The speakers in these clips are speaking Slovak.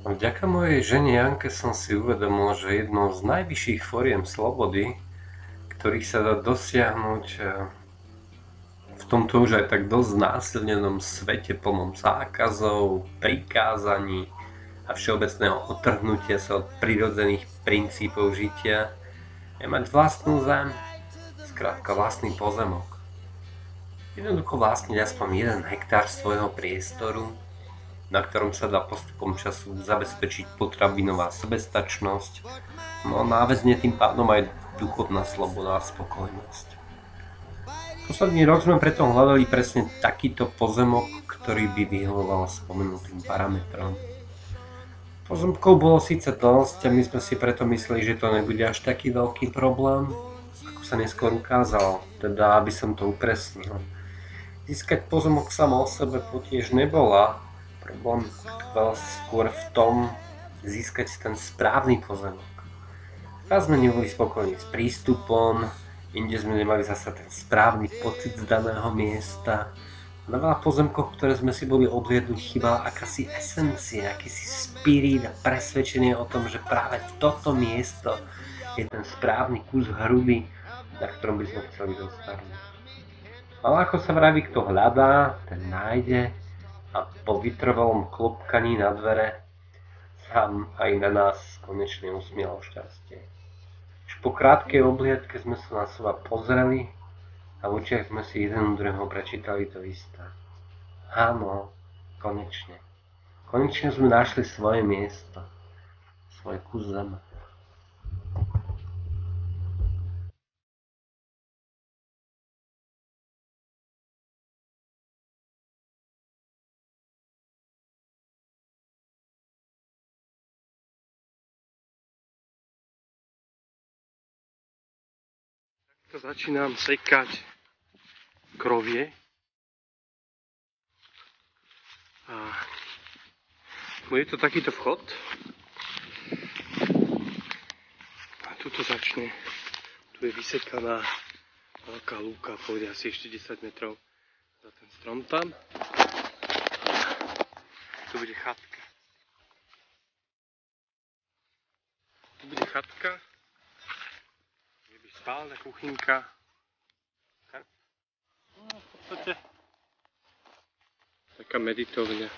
Vďaka mojej žene Janke som si uvedomil, že jednou z najvyšších foriem slobody, ktorých sa dá dosiahnuť v tomto už aj tak dosť znásilnenom svete plnom zákazov, prikázaní a všeobecného odtrhnutia sa od prirodzených princípov žitia, je mať vlastnú zem, skrátka vlastný pozemok. Jednoducho vlastniť aspoň 1 hektár svojho priestoru, na ktorom sa dá postupom času zabezpečiť potravinová sebestačnosť, no a náväzne tým pádom aj duchovná sloboda a spokojnosť. Posledný rok sme preto hľadali presne takýto pozemok, ktorý by vyhovoval spomenutým parametrom. Pozemkov bolo síce dosť a my sme si preto mysleli, že to nebude až taký veľký problém, ako sa neskôr ukázalo, teda aby som to upresnil. Získať pozemok samo o sebe tiež nebola. Problém tkvel skôr v tom získať ten správny pozemok. Raz sme neboli spokojní s prístupom, inde sme nemali zasa ten správny pocit z daného miesta. Na veľa pozemkoch, ktoré sme si boli obhliadnuť, chýbala akási esencia, akýsi spirit a presvedčenie o tom, že práve toto miesto je ten správny kus hruby, na ktorom by sme chceli zostať. Ale ako sa vraví, kto hľadá, ten nájde. A po vytrvalom klopkaní na dvere sám aj na nás konečne usmialo šťastie. Už po krátkej obhliadke sme sa na seba pozreli a v očiach sme si jeden druhého prečítali to isté. Áno, konečne. Konečne sme našli svoje miesto, svoj kus zeme. Začínam sekať krovie a bude to takýto vchod a tuto začne, tu je vysekaná veľká lúka, pôjde asi ešte 10 metrov za ten strom tam a tu bude chatka. Spálna kuchynka. No, v podstate taká meditovňa.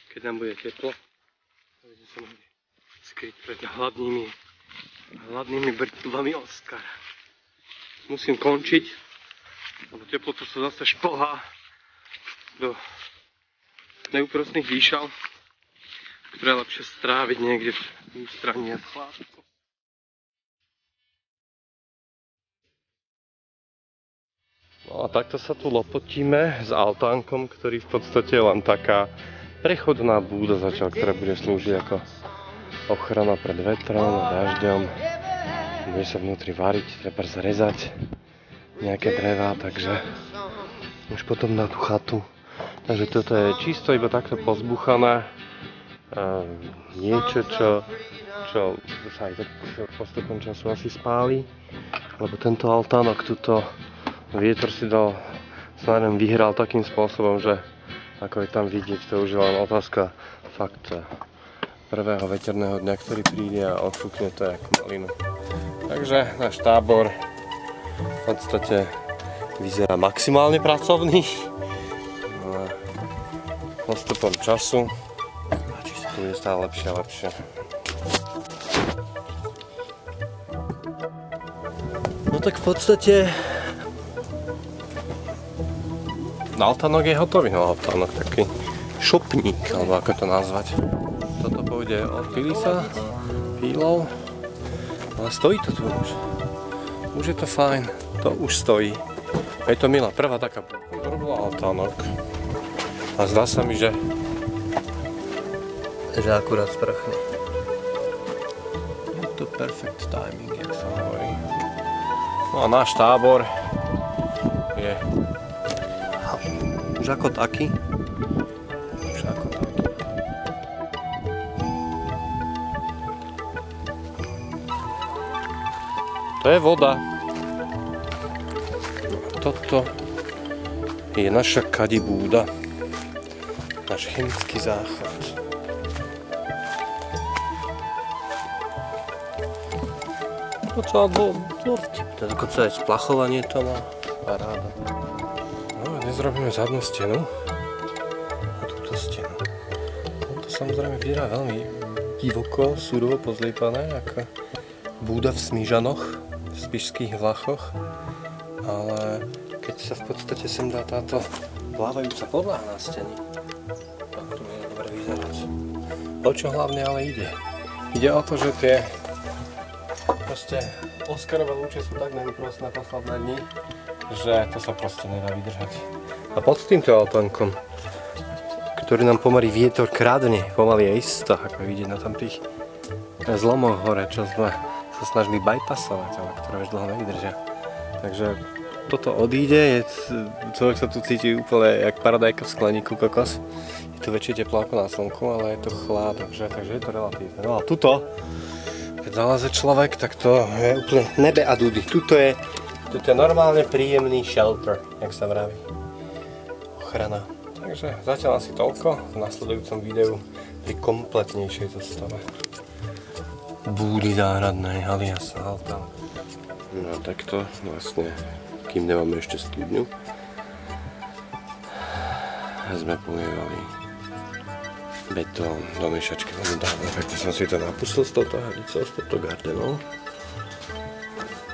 Keď nám bude teplo, aby sme sa mohli skryť pred hladnými brtlami Oskara. Musím končiť, lebo teplota sa zase šplhá do neúprosných výšal, ktoré je lepšie stráviť niekde v ústraní a v chládku. No a takto sa tu lopotíme s altánkom, ktorý v podstate je len taká prechodná búda zatiaľ, ktorá bude slúžiť ako ochrana pred vetrom a dažďom. Bude sa vnútri variť, treba zrezať nejaké drevá, takže už potom na tú chatu. Takže toto je čisto iba takto pozbuchané niečo, čo sa aj tak postupom času asi spáli, lebo tento altánok tuto vietor si dal, snáď vyhral takým spôsobom, že ako je tam vidieť, to už je len otázka fakt prvého veterného dňa, ktorý príde a odfúkne to jak malinu. Takže náš tábor v podstate vyzerá maximálne pracovný. No, postupom času to bude stále lepšie a lepšie. No tak v podstate altánok je hotový, no altánok taký šopník, alebo ako to nazvať. Toto pôjde od pilisa, pílov, ale stojí to tu už. Už je to fajn, to už stojí. Je to milá prvá taká drobná altánok. A zdá sa mi, že akurát sprchne. Je to perfect timing, jak sa hovorí. No a náš tábor je už ako taký. To je voda. Toto je naša kadibúda. Náš chemický záchod. docela vtipné, dokonca aj splachovanie to má paráda. No a dnes robíme zadnú stenu a túto stenu. No to samozrejme vyzerá veľmi divoko, surovo pozliepané, ako búda v Smížanoch, v spišských Vlachoch, ale keď sa v podstate sem dá táto plávajúca podlaha na steny, tak to bude dobre vyzerať. O čo hlavne ale ide? Ide o to, že tie proste Oscarové lúče sú tak neúprostné posledné dni, že to sa proste nedá vydržať. A pod týmto altánkom, ktorý nám pomaly vietor kradne, pomaly je isto, ako vidieť na tam tých zlomoch hore, čo sme sa snažili bypassovať, ale ktoré už dlho nevydržia. Takže toto odíde, človek sa tu cíti úplne jak paradajka v skleníku kokos. Je tu väčšie teplo ako na slnku, ale je to chlad, takže je to relatívne. No a tuto, keď zaleze človek, tak to je úplne nebe a dudy. Tuto je normálne príjemný shelter, jak sa vraví. Ochrana. Takže zatiaľ asi toľko, v nasledujúcom videu pri kompletnejšej zostave búdy záhradnej alias altán. No a takto vlastne, kým nemáme ešte studňu, sme pomievali betón do miešačky momentálne, takto som si to napustil s touto hadicou, s touto gardenou.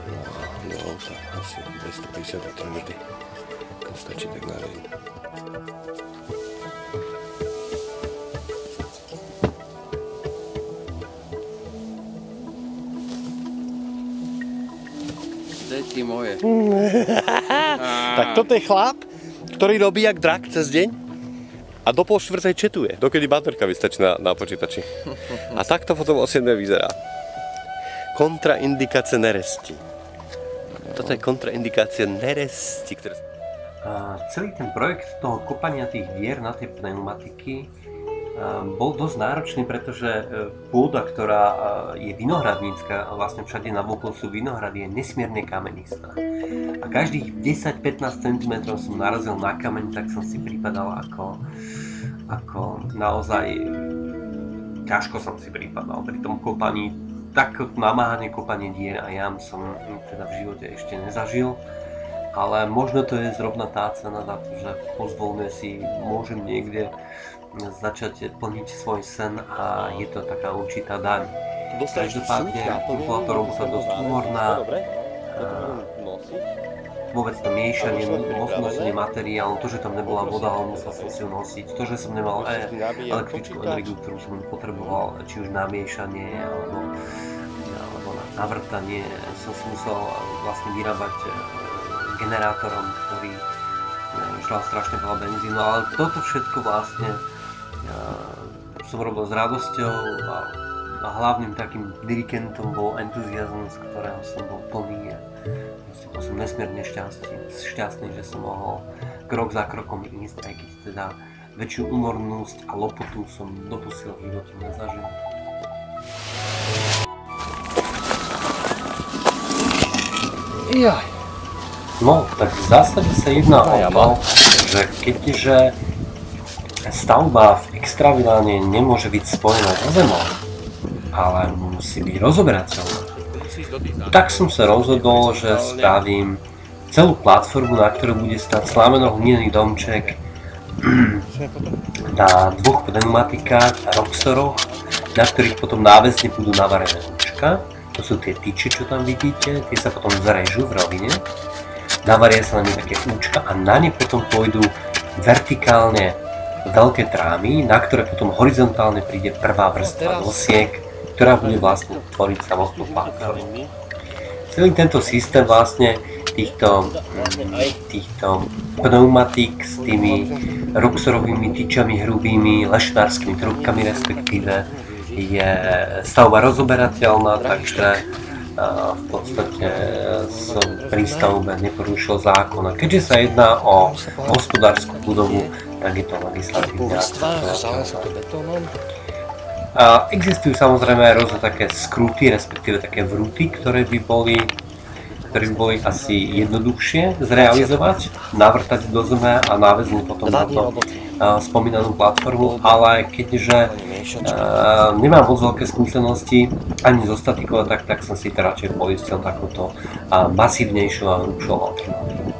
No a do auta asi 250 litrov vždy, to stačí tak na deň. Deti moje. Tak toto je chlap, ktorý robí jak drak cez deň a do 3:30 četuje, dokedy baterka vystačí na počítači. A takto potom o 7 vyzerá. Kontraindikácia neresti. Toto je kontraindikácia neresti, ktoré... Celý ten projekt toho kopania tých dier na tie pneumatiky bol dosť náročný, pretože pôda, ktorá je vinohradnícka, vlastne všade navokol sú vinohrady, je nesmierne kamenistá. A každých 10-15 cm som narazil na kameň, tak som si pripadal ako naozaj ťažko som si pripadal pri tom kopaní. Tak namáhané kopanie dier a jam som teda v živote ešte nezažil. Ale možno to je zrovna tá cena za to, že pozvolne si môžem niekde začať plniť svoj sen a je to taká určitá daň. Každopádne bola to robota dosť úmorná. Vôbec to miešanie, nosenie materiálu, to, že tam nebola voda, ale musel som si ju nosiť, to, že som nemal elektrickú energiu, ktorú som potreboval, či už na miešanie alebo na navrtanie, som si musel vlastne vyrábať generátorom, ktorý šla strašne veľa benzínu, ale toto všetko vlastne som robil s radosťou a hlavným takým dirigentom bol entuziazmus, z ktorého som bol plný a bol som nesmierne šťastný, že som mohol krok za krokom ísť, aj keď teda väčšiu úmornosť a lopotu som doposiaľ v živote nezažil. No, tak v zásade sa jedná o to, že keďže stavba v extraviláne nemôže byť spojená so zemou, ale musí byť rozoberateľná, tak som sa rozhodol, že spravím celú platformu, na ktorej bude stať slámeno-hlinený domček na dvoch pneumatikách, roxoroch, na ktorých potom náväzne budú navarené účka. To sú tie tyče, čo tam vidíte, tie sa potom zrežú v rovine. Navaria sa na ne také účka a na ne potom pôjdu vertikálne veľké trámy, na ktoré potom horizontálne príde prvá vrstva dosiek, ktorá bude vlastne tvoriť samotnú platformu. Celý tento systém vlastne týchto pneumatík s tými roxorovými tyčami hrubými, lešnárskymi trubkami respektíve, je stavba rozoberateľná, takže v podstate som pri stavbe neporušil zákon. A keďže sa jedná o hospodárskú budovu, tak je to legislatívne akceptovateľné. Existujú samozrejme aj rôzne také skruty, respektíve také vruty, ktoré by boli asi jednoduchšie zrealizovať, navrtať do zeme a náväzne potom na to spomínanú platformu, ale keďže nemám moc veľké skúsenosti ani zo statikou, tak som si to radšej poistil takúto masívnejšiu a hrubšiu alternatívu.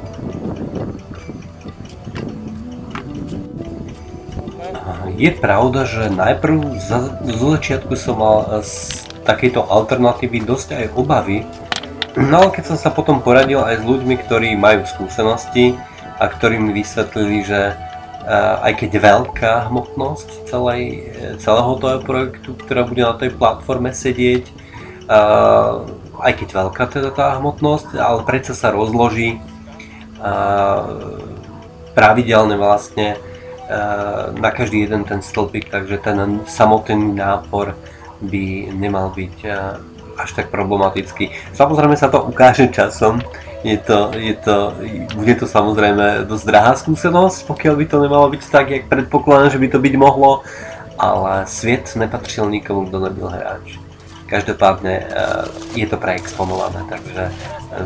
Je pravda, že najprv zo začiatku som mal z takejto alternatívy dosť aj obavy, no ale keď som sa potom poradil aj s ľuďmi, ktorí majú skúsenosti a ktorí mi vysvetlili, že aj keď veľká hmotnosť celého toho projektu, ktorá bude na tej platforme sedieť, aj keď veľká teda tá hmotnosť, ale predsa sa rozloží pravidelne vlastne na každý jeden ten stĺpik, takže ten samotný nápor by nemal byť až tak problematický. Samozrejme sa to ukáže časom, bude to samozrejme dosť drahá skúsenosť, pokiaľ by to nemalo byť tak, jak predpokladám, že by to byť mohlo, ale sviet nepatřil nikomu, kto nebyl hráč. Každopádne je to preexponované, takže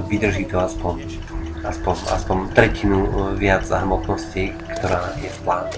vydrží to aspoň tretinu viac hmotnosti, ktorá je v pláne.